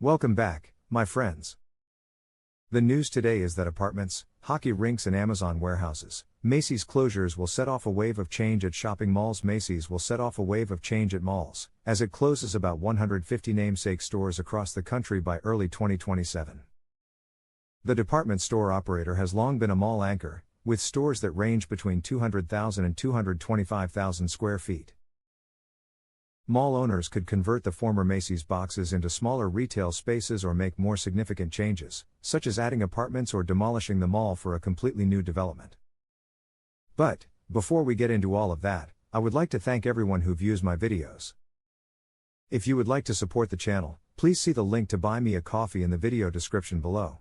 Welcome back, my friends. The news today is that apartments, hockey rinks, and Amazon warehouses, Macy's closures will set off a wave of change at shopping malls. Macy's will set off a wave of change at malls, as it closes about 150 namesake stores across the country by early 2027. The department store operator has long been a mall anchor, with stores that range between 200,000 and 225,000 square feet. Mall owners could convert the former Macy's boxes into smaller retail spaces or make more significant changes, such as adding apartments or demolishing the mall for a completely new development. But, before we get into all of that, I would like to thank everyone who views my videos. If you would like to support the channel, please see the link to buy me a coffee in the video description below.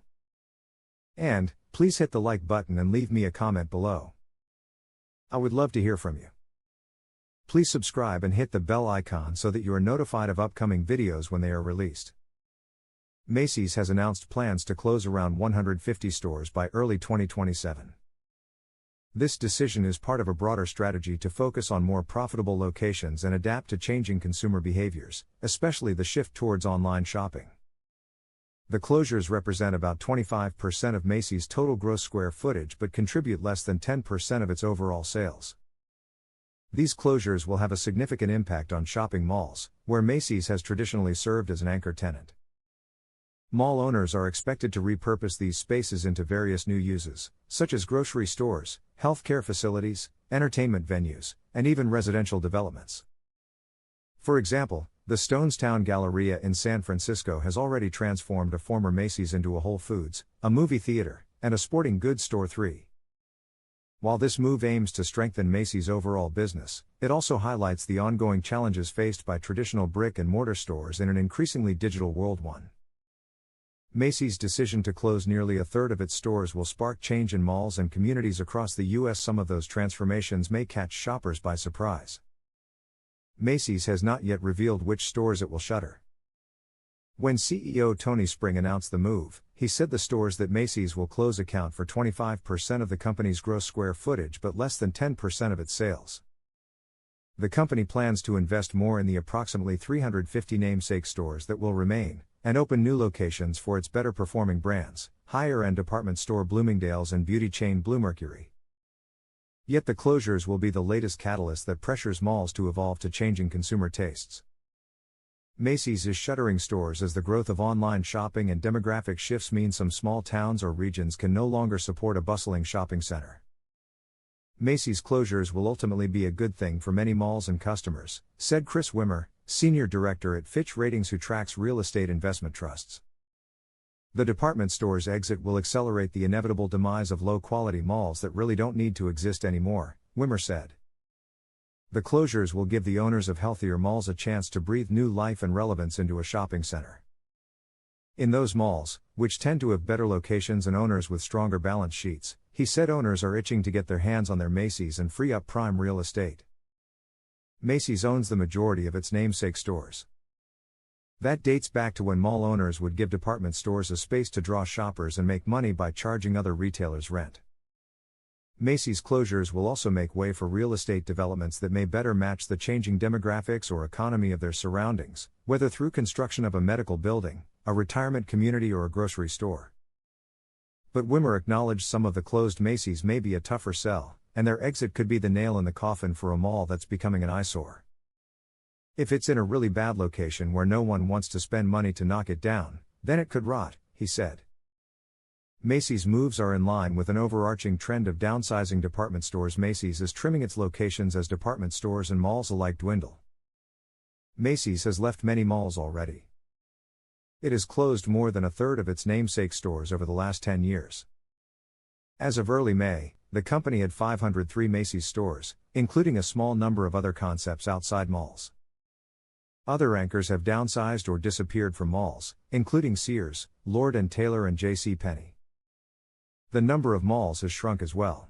And, please hit the like button and leave me a comment below. I would love to hear from you. Please subscribe and hit the bell icon so that you are notified of upcoming videos when they are released. Macy's has announced plans to close around 150 stores by early 2027. This decision is part of a broader strategy to focus on more profitable locations and adapt to changing consumer behaviors, especially the shift towards online shopping. The closures represent about 25% of Macy's total gross square footage but contribute less than 10% of its overall sales. These closures will have a significant impact on shopping malls, where Macy's has traditionally served as an anchor tenant. Mall owners are expected to repurpose these spaces into various new uses, such as grocery stores, healthcare facilities, entertainment venues, and even residential developments. For example, the Stonestown Galleria in San Francisco has already transformed a former Macy's into a Whole Foods, a movie theater, and a sporting goods store. While this move aims to strengthen Macy's overall business, it also highlights the ongoing challenges faced by traditional brick-and-mortar stores in an increasingly digital world. Macy's decision to close nearly a third of its stores will spark change in malls and communities across the U.S. Some of those transformations may catch shoppers by surprise. Macy's has not yet revealed which stores it will shutter. When CEO Tony Spring announced the move, he said the stores that Macy's will close account for 25% of the company's gross square footage but less than 10% of its sales. The company plans to invest more in the approximately 350 namesake stores that will remain, and open new locations for its better-performing brands, higher-end department store Bloomingdale's and beauty chain Bluemercury. Yet the closures will be the latest catalyst that pressures malls to evolve to changing consumer tastes. Macy's is shuttering stores as the growth of online shopping and demographic shifts mean some small towns or regions can no longer support a bustling shopping center. Macy's closures will ultimately be a good thing for many malls and customers, said Chris Wimmer, senior director at Fitch Ratings who tracks real estate investment trusts. The department store's exit will accelerate the inevitable demise of low-quality malls that really don't need to exist anymore, Wimmer said. The closures will give the owners of healthier malls a chance to breathe new life and relevance into a shopping center. In those malls, which tend to have better locations and owners with stronger balance sheets, he said owners are itching to get their hands on their Macy's and free up prime real estate. Macy's owns the majority of its namesake stores. That dates back to when mall owners would give department stores a space to draw shoppers and make money by charging other retailers rent. Macy's closures will also make way for real estate developments that may better match the changing demographics or economy of their surroundings, whether through construction of a medical building, a retirement community, or a grocery store. But Wimmer acknowledged some of the closed Macy's may be a tougher sell, and their exit could be the nail in the coffin for a mall that's becoming an eyesore. If it's in a really bad location where no one wants to spend money to knock it down, then it could rot, he said. Macy's moves are in line with an overarching trend of downsizing department stores. Macy's is trimming its locations as department stores and malls alike dwindle. Macy's has left many malls already. It has closed more than a third of its namesake stores over the last 10 years. As of early May, the company had 503 Macy's stores, including a small number of other concepts outside malls. Other anchors have downsized or disappeared from malls, including Sears, Lord & Taylor and JCPenney. The number of malls has shrunk as well.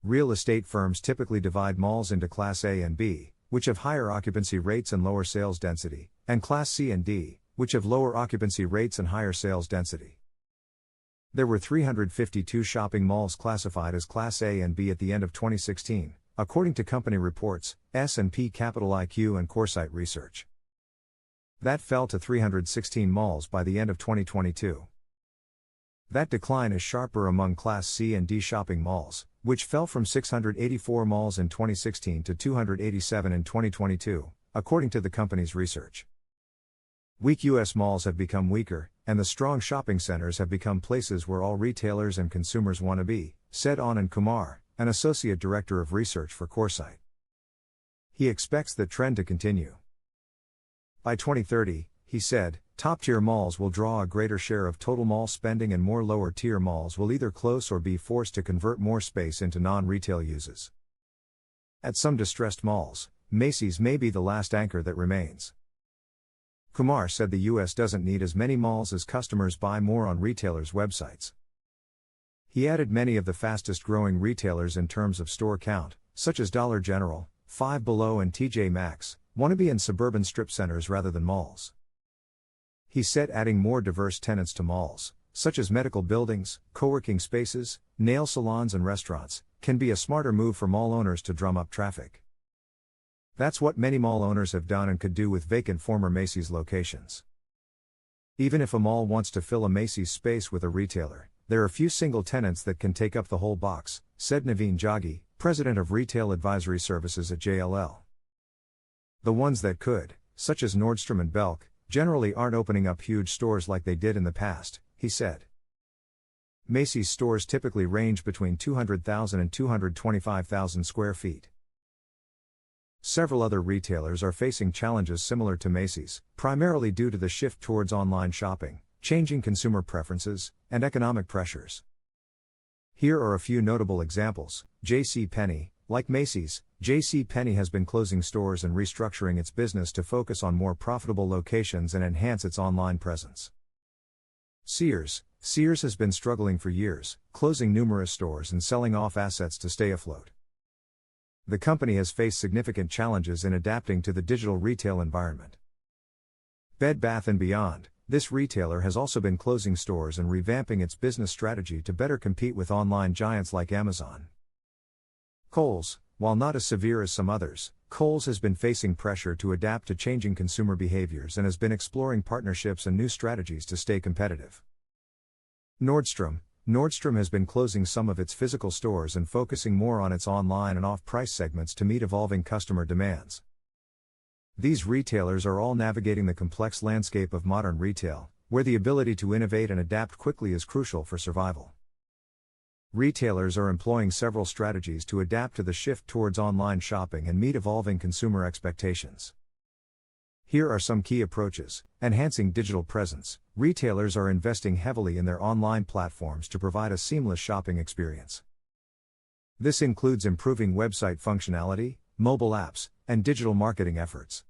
Real estate firms typically divide malls into Class A and B, which have higher occupancy rates and lower sales density, and Class C and D, which have lower occupancy rates and higher sales density. There were 352 shopping malls classified as Class A and B at the end of 2016, according to company reports, S&P Capital IQ and Coresight Research. That fell to 316 malls by the end of 2022. That decline is sharper among Class C and D shopping malls, which fell from 684 malls in 2016 to 287 in 2022, according to the company's research. Weak U.S. malls have become weaker, and the strong shopping centers have become places where all retailers and consumers want to be, said Anand Kumar, an associate director of research for Coresight. He expects that trend to continue. By 2030, he said, top-tier malls will draw a greater share of total mall spending and more lower-tier malls will either close or be forced to convert more space into non-retail uses. At some distressed malls, Macy's may be the last anchor that remains. Kumar said the U.S. doesn't need as many malls as customers buy more on retailers' websites. He added many of the fastest-growing retailers in terms of store count, such as Dollar General, Five Below and TJ Maxx, want to be in suburban strip centers rather than malls. He said adding more diverse tenants to malls, such as medical buildings, co-working spaces, nail salons and restaurants, can be a smarter move for mall owners to drum up traffic. That's what many mall owners have done and could do with vacant former Macy's locations. Even if a mall wants to fill a Macy's space with a retailer, there are few single tenants that can take up the whole box, said Naveen Jaggi, president of Retail Advisory Services at JLL. The ones that could, such as Nordstrom and Belk, generally aren't opening up huge stores like they did in the past, he said. Macy's stores typically range between 200,000 and 225,000 square feet. Several other retailers are facing challenges similar to Macy's, primarily due to the shift towards online shopping, changing consumer preferences, and economic pressures. Here are a few notable examples. JCPenney, like Macy's, JCPenney has been closing stores and restructuring its business to focus on more profitable locations and enhance its online presence. Sears has been struggling for years, closing numerous stores and selling off assets to stay afloat. The company has faced significant challenges in adapting to the digital retail environment. Bed Bath & Beyond, this retailer has also been closing stores and revamping its business strategy to better compete with online giants like Amazon. Kohl's, while not as severe as some others, Kohl's has been facing pressure to adapt to changing consumer behaviors and has been exploring partnerships and new strategies to stay competitive. Nordstrom has been closing some of its physical stores and focusing more on its online and off-price segments to meet evolving customer demands. These retailers are all navigating the complex landscape of modern retail, where the ability to innovate and adapt quickly is crucial for survival. Retailers are employing several strategies to adapt to the shift towards online shopping and meet evolving consumer expectations. Here are some key approaches. Enhancing digital presence. Retailers are investing heavily in their online platforms to provide a seamless shopping experience. This includes improving website functionality, mobile apps, and digital marketing efforts.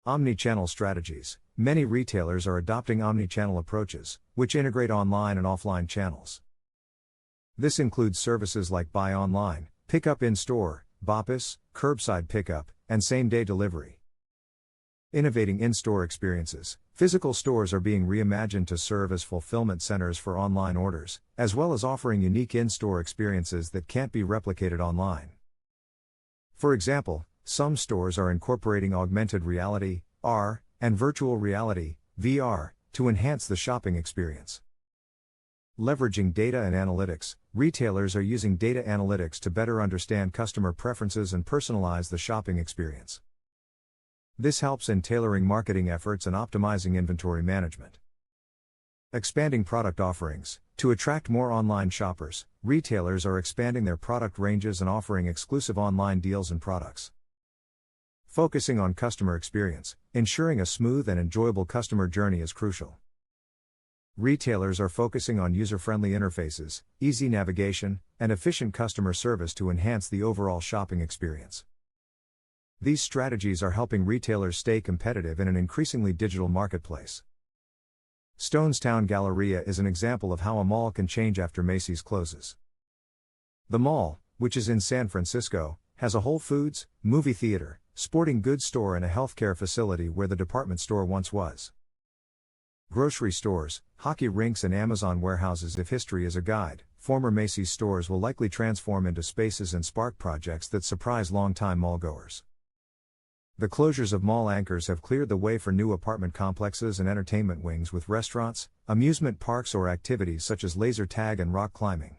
Omnichannel strategies. Many retailers are adopting omnichannel approaches, which integrate online and offline channels. This includes services like buy online, pick up in store, BOPIS, curbside pickup, and same-day delivery. Innovating in-store experiences. Physical stores are being reimagined to serve as fulfillment centers for online orders, as well as offering unique in-store experiences that can't be replicated online. For example, some stores are incorporating augmented reality, AR, and virtual reality, VR, to enhance the shopping experience. Leveraging data and analytics. Retailers are using data analytics to better understand customer preferences and personalize the shopping experience. This helps in tailoring marketing efforts and optimizing inventory management. Expanding product offerings. To attract more online shoppers, retailers are expanding their product ranges and offering exclusive online deals and products. Focusing on customer experience. Ensuring a smooth and enjoyable customer journey is crucial. Retailers are focusing on user-friendly interfaces, easy navigation, and efficient customer service to enhance the overall shopping experience. These strategies are helping retailers stay competitive in an increasingly digital marketplace. Stonestown Galleria is an example of how a mall can change after Macy's closes. The mall, which is in San Francisco, has a Whole Foods, movie theater, sporting goods store and a healthcare facility where the department store once was. Grocery stores, hockey rinks and Amazon warehouses. If history is a guide, former Macy's stores will likely transform into spaces and spark projects that surprise longtime mallgoers. The closures of mall anchors have cleared the way for new apartment complexes and entertainment wings with restaurants, amusement parks, or activities such as laser tag and rock climbing.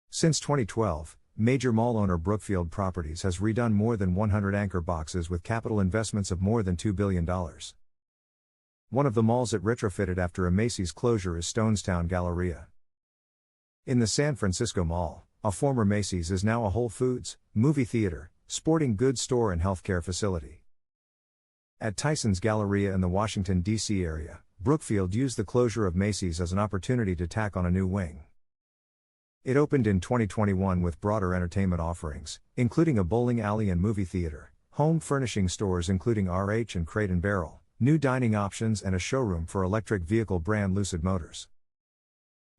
Since 2012, major mall owner Brookfield Properties has redone more than 100 anchor boxes with capital investments of more than $2 billion. One of the malls it retrofitted after a Macy's closure is Stonestown Galleria. In the San Francisco Mall, a former Macy's is now a Whole Foods, movie theater, sporting goods store and healthcare facility. At Tyson's Galleria in the Washington, D.C. area, Brookfield used the closure of Macy's as an opportunity to tack on a new wing. It opened in 2021 with broader entertainment offerings, including a bowling alley and movie theater, home furnishing stores including RH and Crate & Barrel, new dining options and a showroom for electric vehicle brand Lucid Motors.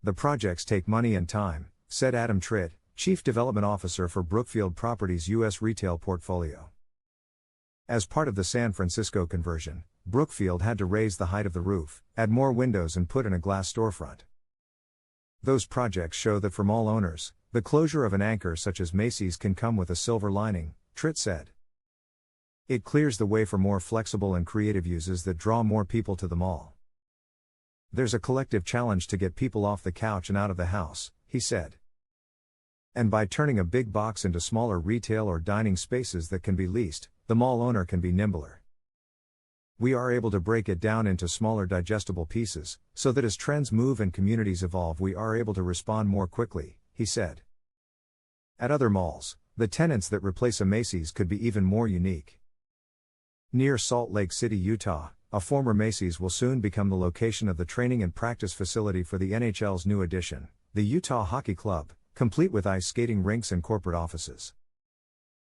The projects take money and time, said Adam Tritt, Chief Development Officer for Brookfield Properties' U.S. retail portfolio. As part of the San Francisco conversion, Brookfield had to raise the height of the roof, add more windows and put in a glass storefront. Those projects show that for mall owners, the closure of an anchor such as Macy's can come with a silver lining, Tritt said. It clears the way for more flexible and creative uses that draw more people to the mall. There's a collective challenge to get people off the couch and out of the house, he said. And by turning a big box into smaller retail or dining spaces that can be leased, the mall owner can be nimbler. We are able to break it down into smaller digestible pieces, so that as trends move and communities evolve we are able to respond more quickly, he said. At other malls, the tenants that replace a Macy's could be even more unique. Near Salt Lake City, Utah, a former Macy's will soon become the location of the training and practice facility for the NHL's new addition, the Utah Hockey Club, complete with ice skating rinks and corporate offices.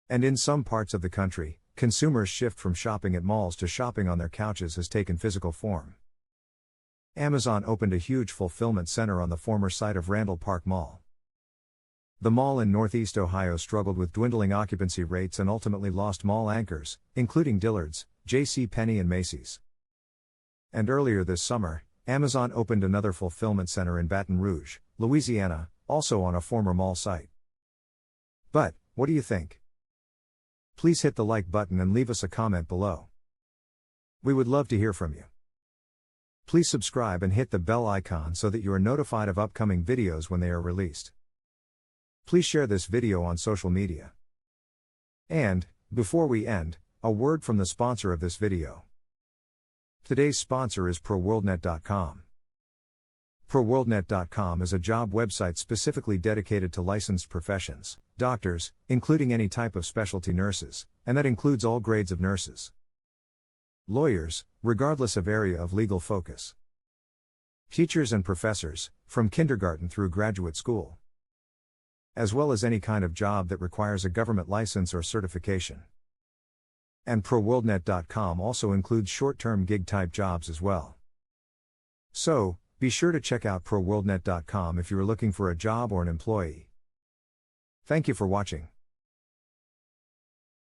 And in some parts of the country, consumers' shift from shopping at malls to shopping on their couches has taken physical form. Amazon opened a huge fulfillment center on the former site of Randall Park Mall. The mall in Northeast Ohio struggled with dwindling occupancy rates and ultimately lost mall anchors, including Dillard's, J.C. Penney and Macy's. And earlier this summer, Amazon opened another fulfillment center in Baton Rouge, Louisiana, also on a former mall site. But, what do you think? Please hit the like button and leave us a comment below. We would love to hear from you. Please subscribe and hit the bell icon so that you are notified of upcoming videos when they are released. Please share this video on social media. And, before we end, a word from the sponsor of this video. Today's sponsor is ProWorldNet.com. ProWorldNet.com is a job website specifically dedicated to licensed professions, doctors, including any type of specialty nurses, and that includes all grades of nurses. Lawyers, regardless of area of legal focus. Teachers and professors, from kindergarten through graduate school. As well as any kind of job that requires a government license or certification. And ProWorldNet.com also includes short-term gig-type jobs as well. So, be sure to check out ProWorldNet.com if you are looking for a job or an employee. Thank you for watching.